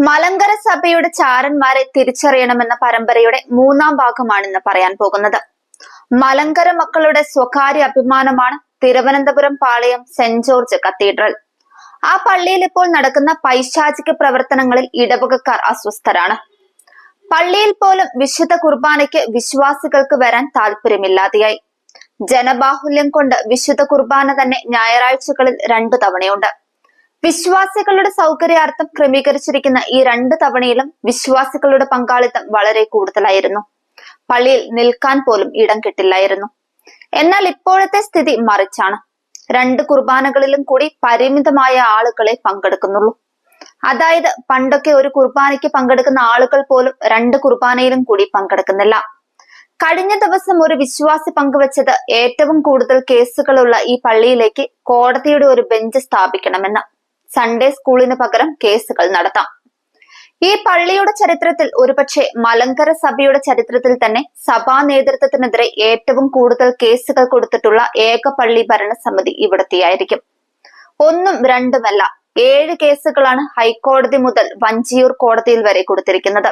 മലങ്കര സഭയുടെ ചാരന്മാരെ തിരിച്ചറിയണമെന്ന പരമ്പരയുടെ മൂന്നാം ഭാഗമാണിന്ന് പറയാൻ പോകുന്നത്. മലങ്കര മക്കളുടെ സ്വകാര്യ അഭിമാനമാണ് Thiruvananthapuram Palayam saint George cathedral. ആ പള്ളിയിൽ ഇപ്പോൾ നടക്കുന്ന പൈശാചിക പ്രവർത്തനങ്ങളിൽ ഇടവകക്കാർ അസ്വസ്ഥരാണ്. പള്ളിയിൽ പോലും വിശുദ്ധ കുർബാനയ്ക്ക് വിശ്വാസികൾക്ക് വരാൻ താല്പര്യമില്ലാതെയായി. ജനബാഹുല്യം കൊണ്ട് വിശുദ്ധ കുർബാന തന്നെ ഞായറാഴ്ചകളിൽ 2 തവണയുണ്ട്. വിശ്വാസികളുടെ സൗകര്യാർത്ഥം ക്രമീകരിച്ചിരിക്കുന്ന ഈ 2 തവണയിലും വിശ്വാസികളുടെ പങ്കാളിത്തം വളരെ കൂടുതലായിരുന്നു. പള്ളിയിൽ നിൽക്കാൻ പോലും ഇടം കിട്ടില്ലായിരുന്നു. എന്നാൽ ഇപ്പോഴത്തെ സ്ഥിതി മറിച്ചാണ്. 2 കുർബാനകളിലും കൂടി പരിമിതമായ ആളുകളെ പങ്കെടുക്കുന്നുള്ളൂ. അതായത് പണ്ടൊക്കെ ഒരു കുർബാനയ്ക്ക് പങ്കെടുക്കുന്ന ആളുകൾ പോലും 2 കുർബാനയിലും കൂടി പങ്കെടുക്കുന്നില്ല. കഴിഞ്ഞ ദിവസം ഒരു വിശ്വാസി പങ്കുവച്ചത് ഏറ്റവും കൂടുതൽ കേസുകളുള്ള ഈ പള്ളിയിലേക്ക് കോടതിയുടെ ഒരു ബെഞ്ച് സ്ഥാപിക്കണമെന്ന്. സൺഡേ സ്കൂളിന് പകരം കേസുകൾ നടത്താം. ഈ പള്ളിയുടെ ചരിത്രത്തിൽ, ഒരുപക്ഷെ മലങ്കര സഭയുടെ ചരിത്രത്തിൽ തന്നെ സഭാ നേതൃത്വത്തിനെതിരെ ഏറ്റവും കൂടുതൽ കേസുകൾ കൊടുത്തിട്ടുള്ള ഏക പള്ളി ഭരണസമിതി ഇവിടത്തെയായിരിക്കും. 1ഉം 2ഉമല്ല, 7 കേസുകളാണ് ഹൈക്കോടതി മുതൽ വഞ്ചിയൂർ കോടതിയിൽ വരെ കൊടുത്തിരിക്കുന്നത്.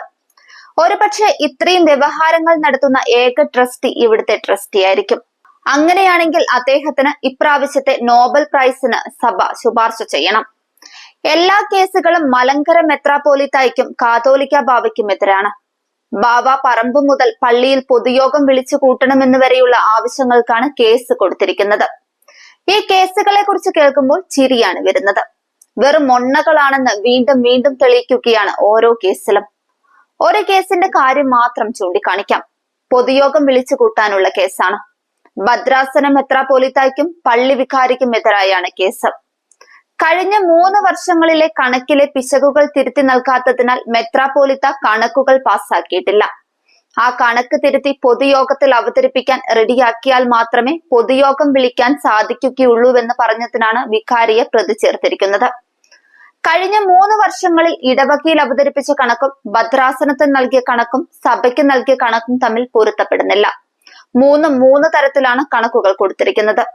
ഒരുപക്ഷെ ഇത്രയും വ്യവഹാരങ്ങൾ നടത്തുന്ന ഏക ട്രസ്റ്റി ഇവിടുത്തെ ട്രസ്റ്റി ആയിരിക്കും. അങ്ങനെയാണെങ്കിൽ അദ്ദേഹത്തിന് ഇപ്രാവശ്യത്തെ നോബൽ പ്രൈസിന് സഭ ശുപാർശ ചെയ്യണം. എല്ലാ കേസുകളും മലങ്കര മെത്രാപ്പോലിത്തായ്ക്കും കാതോലിക്ക ബാവയ്ക്കും എതിരാണ്. ബാവ പറമ്പ് മുതൽ പള്ളിയിൽ പൊതുയോഗം വിളിച്ചു കൂട്ടണമെന്ന് വരെയുള്ള ആവശ്യങ്ങൾക്കാണ് കേസ് കൊടുത്തിരിക്കുന്നത്. ഈ കേസുകളെ കുറിച്ച് കേൾക്കുമ്പോൾ ചിരിയാണ് വരുന്നത്. വെറും മൊണ്ണകളാണെന്ന് വീണ്ടും വീണ്ടും തെളിയിക്കുകയാണ് ഓരോ കേസിലും. ഒരു കേസിന്റെ കാര്യം മാത്രം ചൂണ്ടിക്കാണിക്കാം. പൊതുയോഗം വിളിച്ചു കൂട്ടാനുള്ള കേസാണ്. ഭദ്രാസന മെത്രാപ്പോലിത്തായ്ക്കും പള്ളി വികാരിക്കും എതിരായാണ് കേസ്. കഴിഞ്ഞ 3 വർഷങ്ങളിലെ കണക്കിലെ പിശകുകൾ തിരുത്തി നൽകാത്തതിനാൽ മെത്രാപ്പോലിത്ത കണക്കുകൾ പാസാക്കിയിട്ടില്ല. ആ കണക്ക് തിരുത്തി പൊതുയോഗത്തിൽ അവതരിപ്പിക്കാൻ റെഡിയാക്കിയാൽ മാത്രമേ പൊതുയോഗം വിളിക്കാൻ സാധിക്കുകയുള്ളൂവെന്ന് പറഞ്ഞതിനാണ് വികാരിയെ പ്രതി ചേർത്തിരിക്കുന്നത്. കഴിഞ്ഞ 3 വർഷങ്ങളിൽ ഇടവകയിൽ അവതരിപ്പിച്ച കണക്കും ഭദ്രാസനത്തിന് നൽകിയ കണക്കും സഭയ്ക്ക് നൽകിയ കണക്കും തമ്മിൽ പൊരുത്തപ്പെടുന്നില്ല. 3 തരത്തിലാണ് കണക്കുകൾ കൊടുത്തിരിക്കുന്നത്.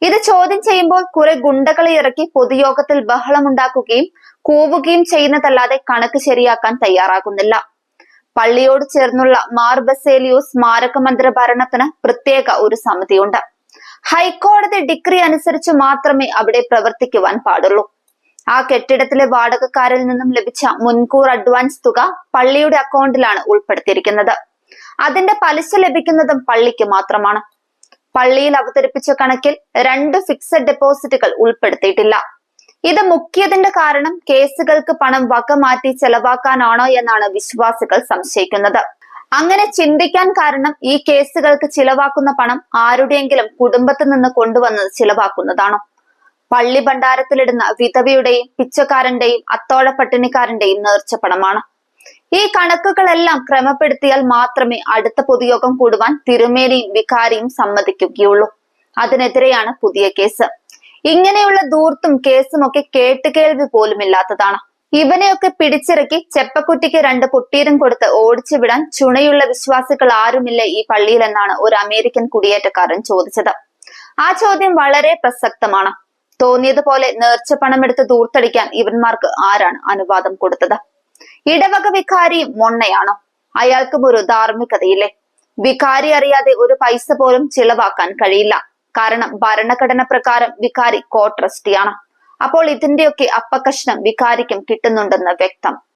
ഇത് ചോദ്യം ചെയ്യുമ്പോൾ കുറെ ഗുണ്ടകളെ ഇറക്കി പൊതുയോഗത്തിൽ ബഹളമുണ്ടാക്കുകയും കൂവുകയും ചെയ്യുന്നതല്ലാതെ കണക്ക് ശരിയാക്കാൻ തയ്യാറാകുന്നില്ല. പള്ളിയോട് ചേർന്നുള്ള മാർ ബസേലിയോസ് സ്മാരക മന്ദിര ഭരണത്തിന് പ്രത്യേക ഒരു സമിതിയുണ്ട്. ഹൈക്കോടതി ഡിഗ്രി അനുസരിച്ച് മാത്രമേ അവിടെ പ്രവർത്തിക്കുവാൻ പാടുള്ളൂ. ആ കെട്ടിടത്തിലെ വാടകക്കാരിൽ നിന്നും ലഭിച്ച മുൻകൂർ അഡ്വാൻസ് തുക പള്ളിയുടെ അക്കൗണ്ടിലാണ് ഉൾപ്പെടുത്തിയിരിക്കുന്നത്. അതിന്റെ പലിശ ലഭിക്കുന്നതും പള്ളിക്ക് മാത്രമാണ്. പള്ളിയിൽ അവതരിപ്പിച്ച കണക്കിൽ 2 ഫിക്സഡ് ഡെപ്പോസിറ്റുകൾ ഉൾപ്പെടുത്തിയിട്ടില്ല. ഇത് മുക്കിയതിന്റെ കാരണം കേസുകൾക്ക് പണം വക മാറ്റി ചെലവാക്കാനാണോ എന്നാണ് വിശ്വാസികൾ സംശയിക്കുന്നത്. അങ്ങനെ ചിന്തിക്കാൻ കാരണം ഈ കേസുകൾക്ക് ചിലവാക്കുന്ന പണം ആരുടെയെങ്കിലും കുടുംബത്തിൽ നിന്ന് കൊണ്ടുവന്ന് ചിലവാക്കുന്നതാണോ? പള്ളി ഭണ്ഡാരത്തിലിടുന്ന വിധവയുടെയും പിച്ചക്കാരന്റെയും അത്തോഴ പട്ടിണിക്കാരന്റെയും നേർച്ചപ്പണമാണ്. ഈ കണക്കുകളെല്ലാം ക്രമപ്പെടുത്തിയാൽ മാത്രമേ അടുത്ത പൊതുയോഗം കൂടുവാൻ തിരുമേനിയും വികാരിയും സമ്മതിക്കുകയുള്ളൂ. അതിനെതിരെയാണ് പുതിയ കേസ്. ഇങ്ങനെയുള്ള ധൂർത്തും കേസുമൊക്കെ കേട്ടുകേൾവി പോലുമില്ലാത്തതാണ്. ഇവനെയൊക്കെ പിടിച്ചിറക്കി ചെപ്പക്കുറ്റിക്ക് 2 പൊട്ടീരും കൊടുത്ത് ഓടിച്ചു വിടാൻ ചുണയുള്ള വിശ്വാസികൾ ആരുമില്ല ഈ പള്ളിയിലെന്നാണ് ഒരു അമേരിക്കൻ കുടിയേറ്റക്കാരൻ ചോദിച്ചത്. ആ ചോദ്യം വളരെ പ്രസക്തമാണ്. തോന്നിയതുപോലെ നേർച്ചപ്പണമെടുത്ത് ധൂർത്തടിക്കാൻ ഇവന്മാർക്ക് ആരാണ് അനുവാദം കൊടുത്തത്? ഇടവക വികാരിയും മൊണ്ണയാണോ? അയാൾക്കും ഒരു ധാർമ്മികതയില്ലേ? വികാരി അറിയാതെ ഒരു പൈസ പോലും ചിലവാക്കാൻ കഴിയില്ല. കാരണം ഭരണഘടന പ്രകാരം വികാരി കോ ട്രസ്റ്റിയാണ്. അപ്പോൾ ഇതിന്റെയൊക്കെ അപ്പകഷ്ണം വികാരിക്കും കിട്ടുന്നുണ്ടെന്ന് വ്യക്തം.